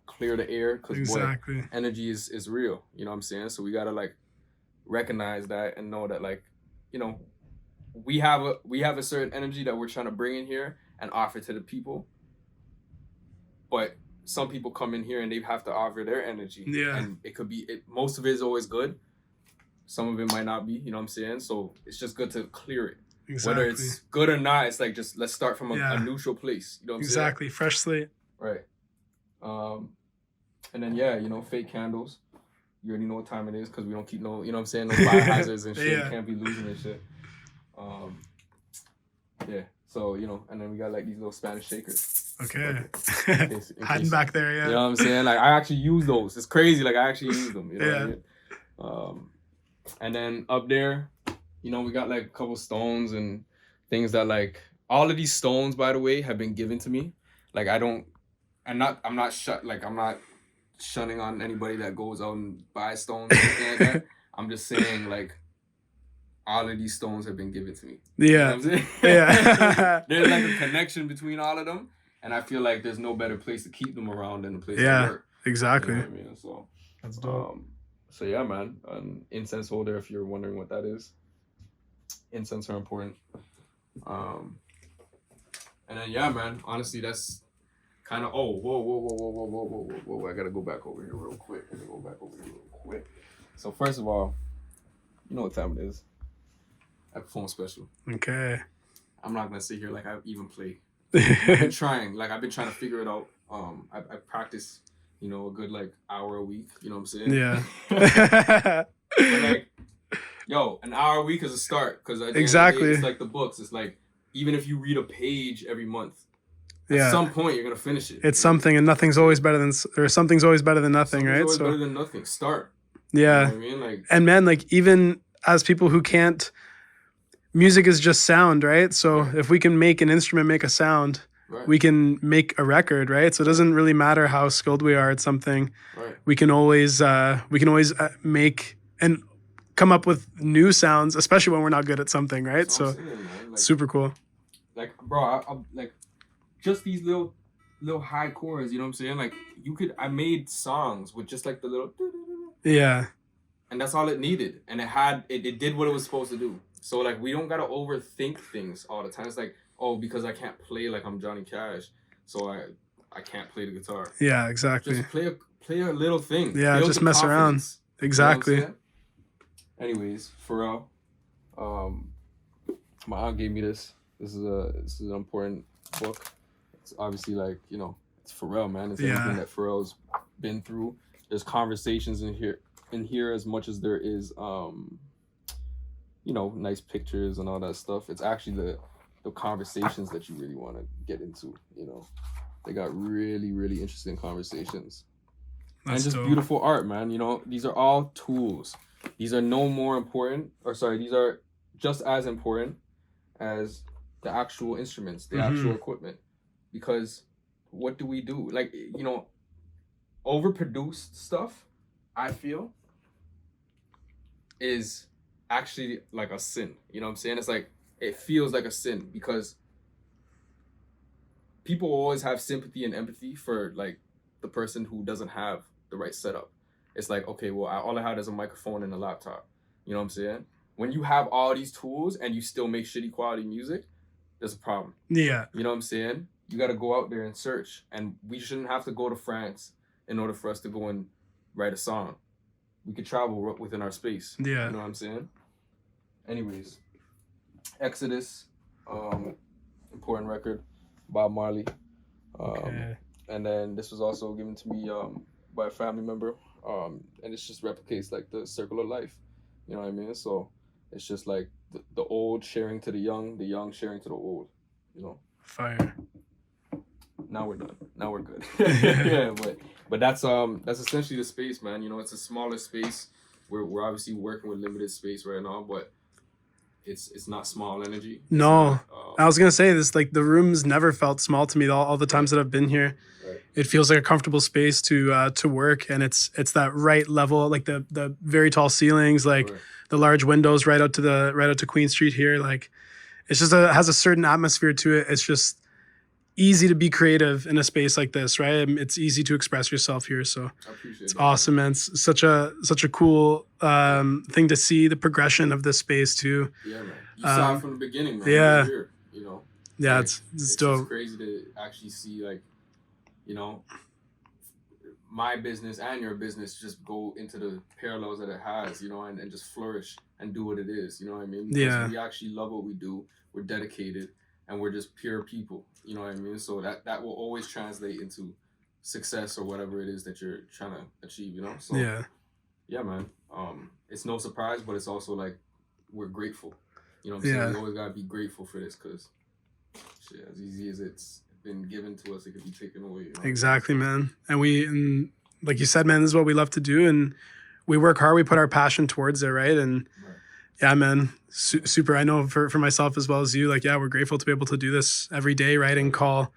clear the air, because boy, energy is real. You know what I'm saying? So we gotta like recognize that and know that, like, you know, we have a certain energy that we're trying to bring in here and offer to the people, but some people come in here and they have to offer their energy. Yeah. And it could be most of it is always good. Some of it might not be, you know what I'm saying? So it's just good to clear it. Exactly. Whether it's good or not, it's like just let's start from a neutral place. You know what I'm saying? Exactly. Fresh slate. Right. And then you know, fake candles. You already know what time it is because we don't keep no, you know what I'm saying, no fire hazards and shit. You can't be losing and shit. Yeah. So, you know, and then we got like these little Spanish shakers. Okay. In Hiding back there, yeah. You know what I'm saying? Like I actually use those. It's crazy. Like I actually use them. You know what I mean? And then up there, you know, we got like a couple stones and things that like all of these stones, by the way, have been given to me. Like I'm not shunning on anybody that goes out and buys stones or anything like that. I'm just saying like all of these stones have been given to me. Yeah. You know what I'm saying? Yeah. There's like a connection between all of them. And I feel like there's no better place to keep them around than the place to work. Exactly. You know what I mean? So that's dope. So yeah, man, an incense holder, if you're wondering what that is. Incense are important. And then yeah, man, honestly, that's kind of whoa. I gotta go back over here real quick. So first of all, you know what time it is. I perform special. Okay. I'm not gonna sit here like I even play. I've been trying to figure it out. I practice, you know, a good like hour a week. You know what I'm saying? Yeah. But like, yo, an hour a week is a start because exactly, it's like the books. It's like even if you read a page every month, at some point you're gonna finish it. It's something, and nothing's always better than, or something's always better than nothing, right? Always better than nothing. Start. Yeah. You know what I mean? Like, and man, like even as people who can't, music is just sound, right? So if we can make an instrument make a sound, we can make a record, right? So it doesn't really matter how skilled we are at something. Right. We can always make and come up with new sounds, especially when we're not good at something, right? So like, super cool. Like, bro, I like just these little high chords. You know what I'm saying? Like I made songs with just like the little. Yeah. And that's all it needed, and it did what it was supposed to do. So like we don't gotta overthink things all the time. It's like, oh, because I can't play like I'm Johnny Cash, so I can't play the guitar. Yeah, exactly. Just play a little thing. Yeah, build just mess around. Exactly. You know anyways, Pharrell, my aunt gave me this. This is an important book. It's obviously like, you know, it's Pharrell, man. It's everything that Pharrell's been through. There's conversations in here as much as there is you know, nice pictures and all that stuff. It's actually the conversations that you really want to get into, you know. They got really, really interesting conversations. That's and just dope. Beautiful art, man. You know, these are all tools. These are these are just as important as the actual instruments, the actual equipment. Because what do we do? Like, you know, overproduced stuff, I feel, is actually like a sin. You know what I'm saying? It's like, it feels like a sin because people always have sympathy and empathy for like the person who doesn't have the right setup. It's like, okay, well, all I had is a microphone and a laptop. You know what I'm saying? When you have all these tools and you still make shitty quality music, there's a problem. Yeah. You know what I'm saying? You got to go out there and search. And we shouldn't have to go to France in order for us to go and write a song. We could travel within our space. Yeah. You know what I'm saying? Anyways, Exodus, important record, Bob Marley. Okay. And then this was also given to me by a family member. And it just replicates like the circle of life. You know what I mean? So it's just like the old sharing to the young sharing to the old, you know? Fire. Now we're done. Now we're good. Yeah, but that's essentially the space, man. You know, it's a smaller space. We're obviously working with limited space right now, but it's not small energy. No. I was gonna say this, like the room's never felt small to me all the times that I've been here. Right. It feels like a comfortable space to work, and it's that right level, like the very tall ceilings, like the large windows right out to Queen Street here. Like it's just has a certain atmosphere to it. It's just easy to be creative in a space like this, right? It's easy to express yourself here. So I appreciate it's that. awesome, man. It's such a cool thing to see the progression of this space too. Yeah, man. You saw it from the beginning, man. Yeah. You're here, you know. Yeah, Like, it's just dope. crazy to actually see, like, you know, my business and your business just go into the parallels that it has, you know, and just flourish and do what it is, you know what I mean? Because Yeah. we actually love what we do. We're dedicated and we're just pure people, you know what I mean? So that will always translate into success or whatever it is that you're trying to achieve, you know? So yeah, man. It's no surprise, but it's also like we're grateful. You know what I'm saying? We always gotta be grateful for this, because shit, as easy as it's been given to us, it could be taken away. You know? Exactly, man. And like you said, man, this is what we love to do, and we work hard. We put our passion towards it, right? And yeah, man, super. I know for myself as well as you, like, yeah, we're grateful to be able to do this every day, right? And call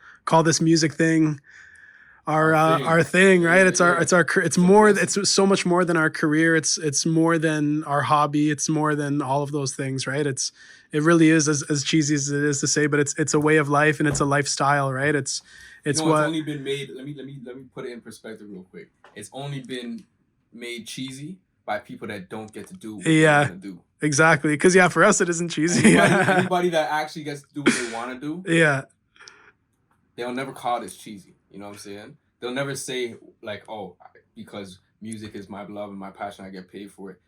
this music thing our thing, right? It's so much more than our career. It's more than our hobby. It's more than all of those things, right? It really is, as cheesy as it is to say, but it's a way of life, and it's a lifestyle, right? It's only been made. Let me put it in perspective real quick. It's only been made cheesy by people that don't get to do what they want to do. Exactly. Because for us it isn't cheesy. Anybody that actually gets to do what they want to do, they'll never call this cheesy. You know what I'm saying? They'll never say, like, oh, because music is my love and my passion, I get paid for it.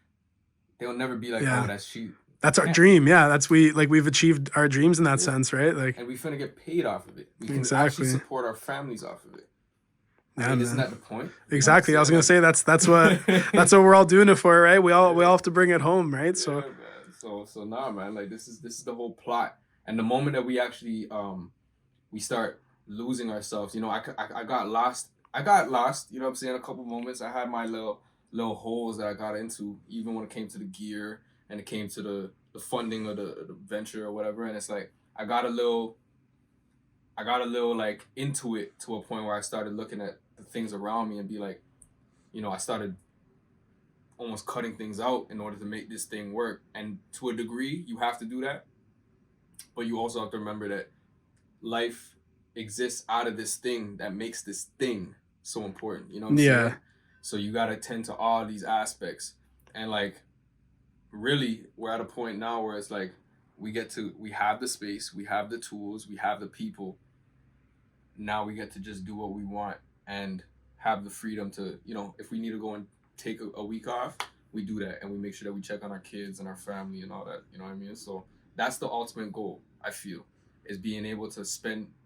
They'll never be like, oh, that's cheap. That's our dream. Yeah, we've achieved our dreams in that sense, right? Like, and we finna get paid off of it. We can actually support our families off of it. Yeah, I mean, isn't that the point? Exactly. I was gonna say that's what we're all doing it for, right? We all have to bring it home, right? So nah, man. Like, this is the whole plot. And the moment that we actually we start losing ourselves, you know, I got lost. You know what I'm saying? A couple moments. I had my little holes that I got into, even when it came to the gear and it came to the funding of the venture or whatever. And it's like I got a little like into it to a point where I started looking at the things around me and be like, you know, I started almost cutting things out in order to make this thing work. And to a degree, you have to do that. But you also have to remember that life exists out of this thing that makes this thing so important. You know what I'm saying? So you got to tend to all these aspects. And like, really, we're at a point now where it's like, we have the space, we have the tools, we have the people. Now we get to just do what we want and have the freedom to, you know, if we need to go and take a week off, we do that, and we make sure that we check on our kids and our family and all that. You know what I mean? So that's the ultimate goal, I feel, is being able to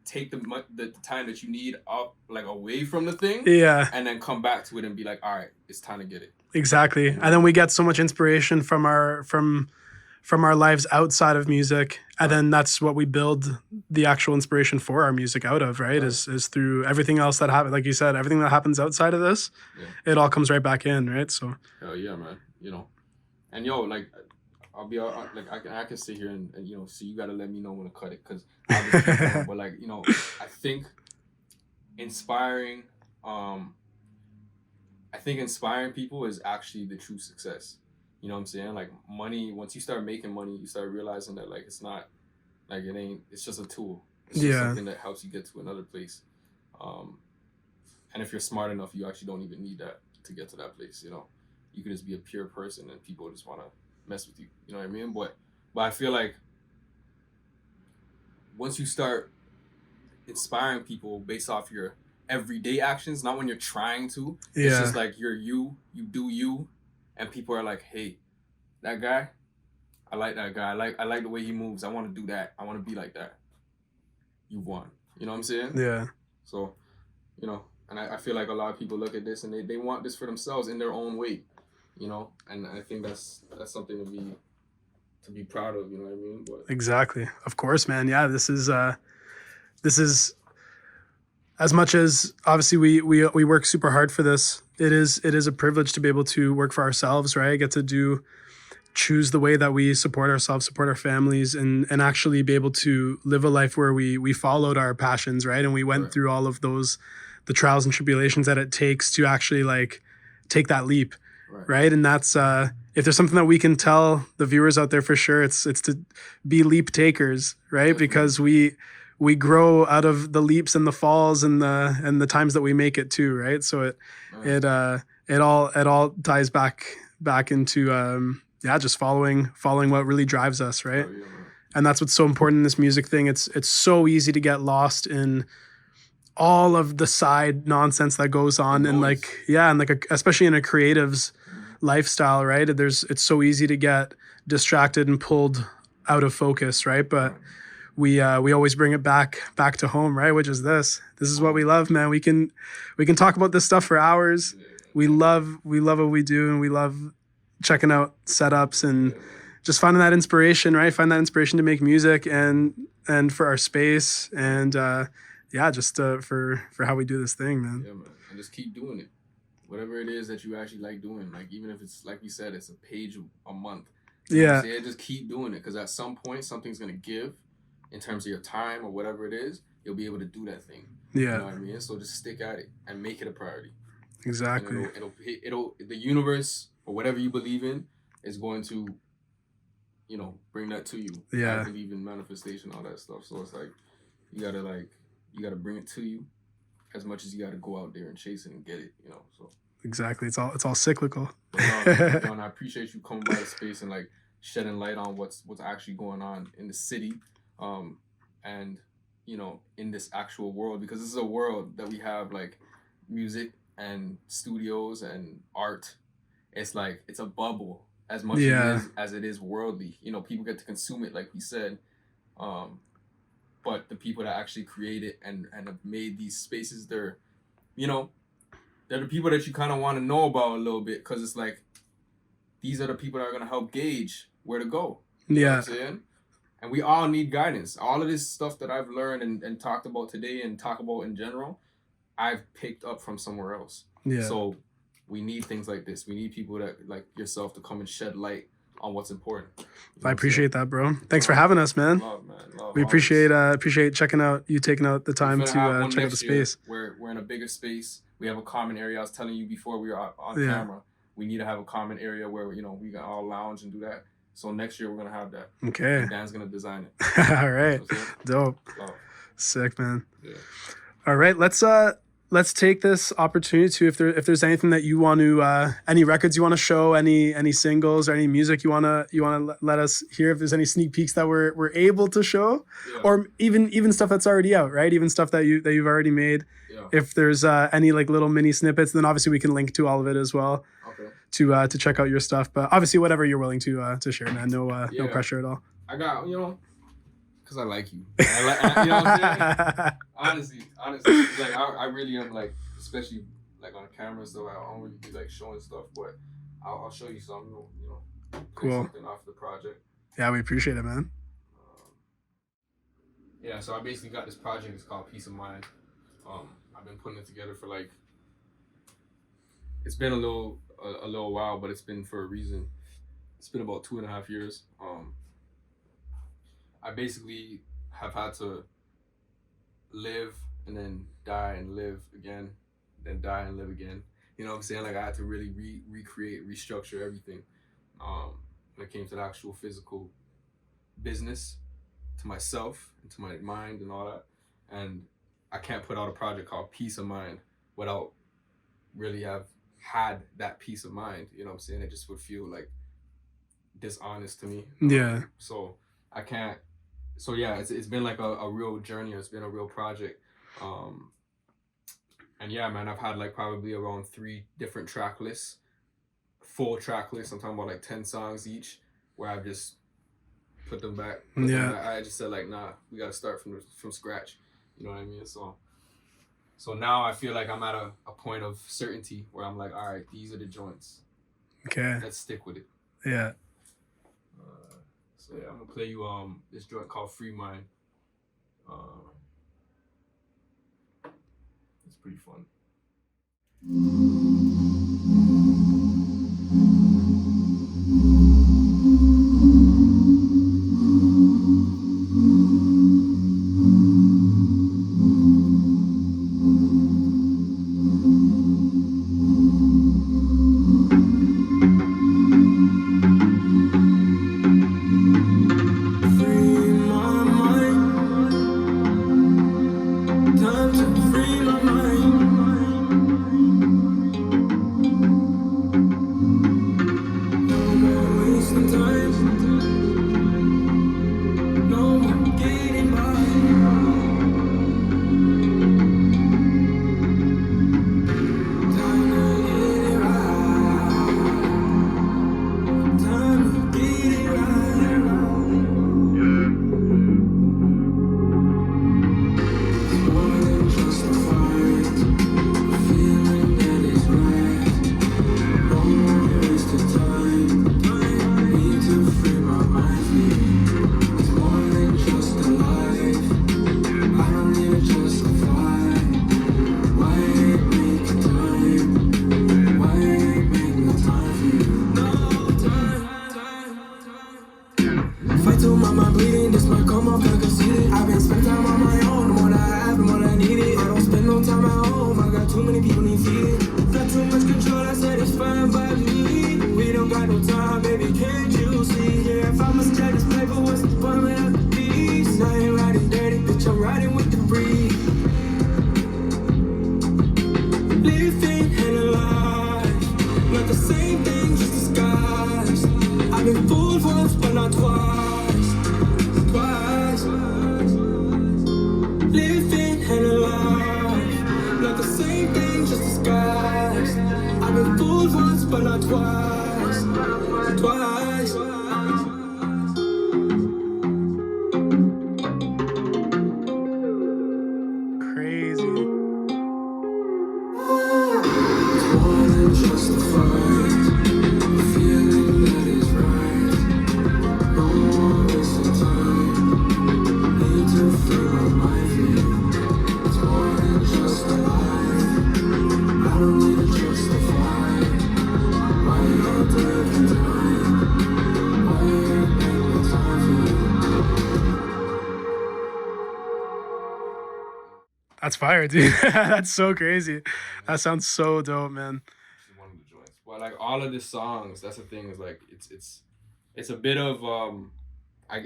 take the time that you need up, like, away from the thing, and then come back to it and be like, all right, it's time to get it. Exactly. You know? And then we get so much inspiration from our lives outside of music, and then that's what we build the actual inspiration for our music out of, right? Is through everything else that happens. Like you said, everything that happens outside of this, it all comes right back in, right? So hell yeah, man. You know, and yo, like, I'll be like, I can sit here and you know, so you gotta let me know when to cut it, because I'll just keep going. But like, you know, I think inspiring people is actually the true success. You know what I'm saying? Like, money, once you start making money, you start realizing that, like, it's not, like, it's just a tool. It's just something that helps you get to another place. And if you're smart enough, you actually don't even need that to get to that place, you know? You could just be a pure person and people just want to mess with you. You know what I mean? But I feel like once you start inspiring people based off your everyday actions, not when you're trying to, it's just like you do you. And people are like, hey, that guy, I like that guy. I like the way he moves. I want to do that. I want to be like that. You won. You know what I'm saying? Yeah. So, you know, and I feel like a lot of people look at this and they want this for themselves in their own way, you know? And I think that's something to be proud of, you know what I mean? But exactly. Of course, man. Yeah, this is as much as obviously we work super hard for this. It is a privilege to be able to work for ourselves, right? Get to choose the way that we support ourselves, support our families, and actually be able to live a life where we followed our passions, right? And we went through all of the trials and tribulations that it takes to actually, like, take that leap, right? And that's if there's something that we can tell the viewers out there for sure, it's to be leap takers, right? Because we we grow out of the leaps and the falls and the times that we make it too, right? So it all ties back into just following what really drives us, right? Oh, yeah, man. And that's what's so important in this music thing. It's so easy to get lost in all of the side nonsense that goes on, and especially in a creative's lifestyle, right? It's so easy to get distracted and pulled out of focus, right? But we always bring it back to home, right? Which is this is what we love, man. We can talk about this stuff for hours. We love what we do, and we love checking out setups and just finding that inspiration, right? Find that inspiration to make music and for our space and for how we do this thing, man. Yeah, man. And just keep doing it. Whatever it is that you actually like doing, like even if it's like we said, it's a page a month. Yeah. Just keep doing it, because at some point something's gonna give in terms of your time or whatever it is. You'll be able to do that thing. Yeah. You know what I mean? So just stick at it and make it a priority. Exactly. It'll the universe or whatever you believe in is going to, bring that to you. Yeah. I believe in manifestation, all that stuff. So it's like you gotta bring it to you as much as you gotta go out there and chase it and get it. So exactly. It's all cyclical. But I appreciate you coming by the space and like shedding light on what's actually going on in the city, and in this actual world, because this is a world that we have, like music and studios and art. It's like it's a bubble as much as it is worldly. People get to consume it, like we said, but the people that actually create it and have made these spaces, they're the people that you kind of want to know about a little bit, because it's like these are the people that are going to help gauge where to go. You know what I'm saying? And we all need guidance. All of this stuff that I've learned and talked about today and talk about in general, I've picked up from somewhere else. Yeah. So we need things like this. We need people that like yourself to come and shed light on what's important. I appreciate that, bro. Thanks for having us, man. Love, man. Love. We appreciate taking out the time to check out the space. We're in a bigger space. We have a common area. I was telling you before we were on camera. We need to have a common area where we can all lounge and do that. So next year we're gonna have that. Okay. And Dan's gonna design it. All right. Dope. Love. Sick, man. Yeah. All right. Let's take this opportunity to, if there's anything that you want to, any records you want to show, any singles or any music you wanna let us hear, if there's any sneak peeks that we're able to show, or even stuff that's already out, right? Even stuff that you've already made. Yeah. If there's any like little mini snippets, then obviously we can link to all of it as well. Okay. To check out your stuff, but obviously whatever you're willing to share, man. No pressure at all. I got because I like you. You know what I'm saying? Honestly, like I really am, like, especially like on camera, so I don't really be like showing stuff, but I'll show you something, cool. Something off the project. Yeah, we appreciate it, man. Yeah, so I basically got this project. It's called Peace of Mind. I've been putting it together for like, it's been a little while, but it's been for a reason. It's been about 2.5 years. I basically have had to live and then die and live again, then die and live again. You know what I'm saying? Like I had to really recreate, restructure everything. When it came to the actual physical business, to myself and to my mind and all that. And I can't put out a project called Peace of Mind without really have had that peace of mind. You know what I'm saying? It just would feel like dishonest to me. Yeah. So I can't. So yeah, it's been like a real journey. It's been a real project. And yeah, man, I've had like probably around 3 different track lists, full track lists. I'm talking about like 10 songs each, where I've just put them back. I just said like, nah, we got to start from scratch. You know what I mean? So now I feel like I'm at a point of certainty where I'm like, all right, these are the joints. Okay. Let's stick with it. Yeah. So yeah, I'm gonna play you this joint called Free Mind. It's pretty fun. Too many people need feeding. Got too much control, I said it's fine by me. We don't got no time, baby, can't you see? Yeah, if I must check this paper, what's the point without the peace? I ain't riding dirty, bitch, I'm riding with the breeze. Living hella life, not the same thing, just disguised. I've been fooled once, but not twice. Twice. Living hella life, not the same thing, just disguised. I've been fooled once, but not twice. Twice. Crazy. It's more than justified. The feeling that is right. No more wasting time. Need to free my mind. It's more than just a life. I don't need to justify why you're taking time. Why you ain't making time for me. That's fire, dude. That's so crazy. That sounds so dope, man. This is one of the joints. But like all of the songs, that's the thing, is like it's a bit of I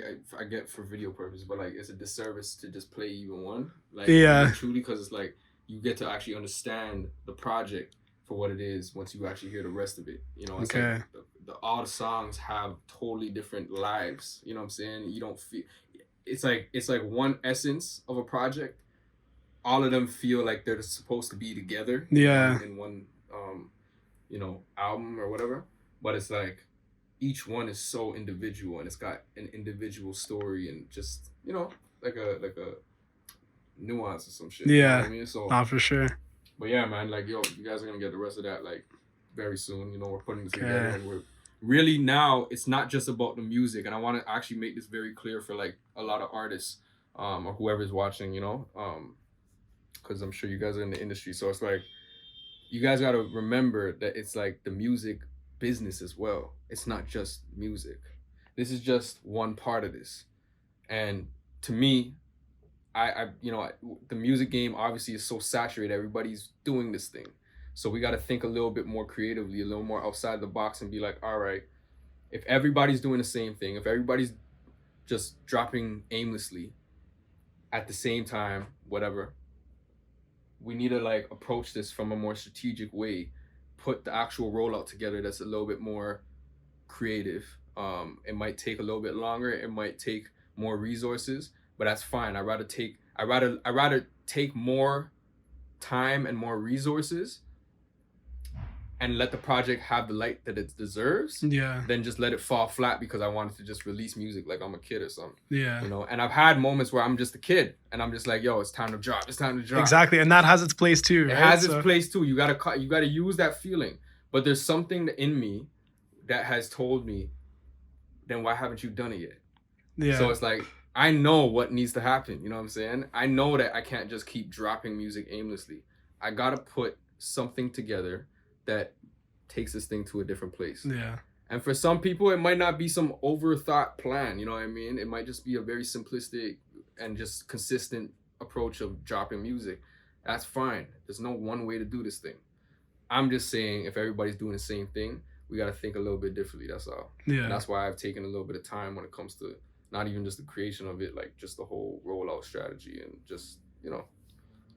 get for video purposes, but like it's a disservice to just play even one. Like Yeah. truly, because it's like you get to actually understand the project for what it is once you actually hear the rest of it. You know, it's Okay. like all the songs have totally different lives. You know what I'm saying? You don't feel it's like one essence of a project. All of them feel like they're supposed to be together. Yeah. In one album or whatever. But it's like each one is so individual and it's got an individual story and just, like a nuance or some shit. You know Yeah. what I mean? So Not for sure. but yeah, man, like, yo, you guys are gonna get the rest of that like very soon. We're putting this Okay. together, and we're really now. It's not just about the music, and I want to actually make this very clear for like a lot of artists, or whoever's watching, because I'm sure you guys are in the industry. So it's like, you guys gotta remember that it's like the music business as well. It's not just music. This is just one part of this, and to me, the music game obviously is so saturated. Everybody's doing this thing. So we got to think a little bit more creatively, a little more outside the box and be like, all right, if everybody's doing the same thing, if everybody's just dropping aimlessly at the same time, whatever, we need to like approach this from a more strategic way, put the actual rollout together that's a little bit more creative. It might take a little bit longer. It might take more resources, but that's fine. I'd rather take more time and more resources and let the project have the light that it deserves, Yeah. than just let it fall flat because I wanted to just release music like I'm a kid or something. Yeah. And I've had moments where I'm just a kid and I'm just like, yo, it's time to drop. Exactly. And that has its place too. It Right? has its place too. You gotta use that feeling. But there's something in me that has told me, then why haven't you done it yet? Yeah. So it's like, I know what needs to happen. You know what I'm saying? I know that I can't just keep dropping music aimlessly. I gotta put something together that takes this thing to a different place. Yeah. And for some people, it might not be some overthought plan. You know what I mean? It might just be a very simplistic and just consistent approach of dropping music. That's fine. There's no one way to do this thing. I'm just saying, if everybody's doing the same thing, we got to think a little bit differently. That's all. Yeah. And that's why I've taken a little bit of time when it comes to not even just the creation of it, like just the whole rollout strategy and just,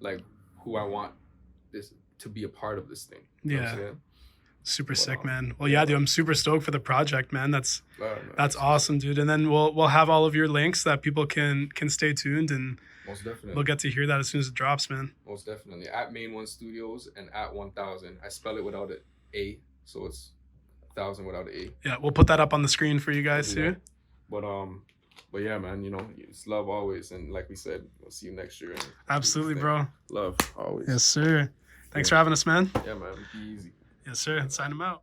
like who I want this to be a part of this thing. You know what I'm saying? Super sick, man. Well, yeah, dude, I'm super stoked for the project, man. That's Man, awesome, dude. And then we'll have all of your links that people can stay tuned, and Most definitely. they'll get to hear that as soon as it drops, man. Most definitely. At Main One Studios and at 1000. I spell it without an A, so it's 1000 without an A. Yeah, we'll put that up on the screen for you guys too. But yeah, man, it's love always, and like we said, we'll see you next year. And Absolutely, bro. Love always. Yes, sir. Thanks for having us, man. Yeah, man. Be easy. Yes, sir. Sign him out.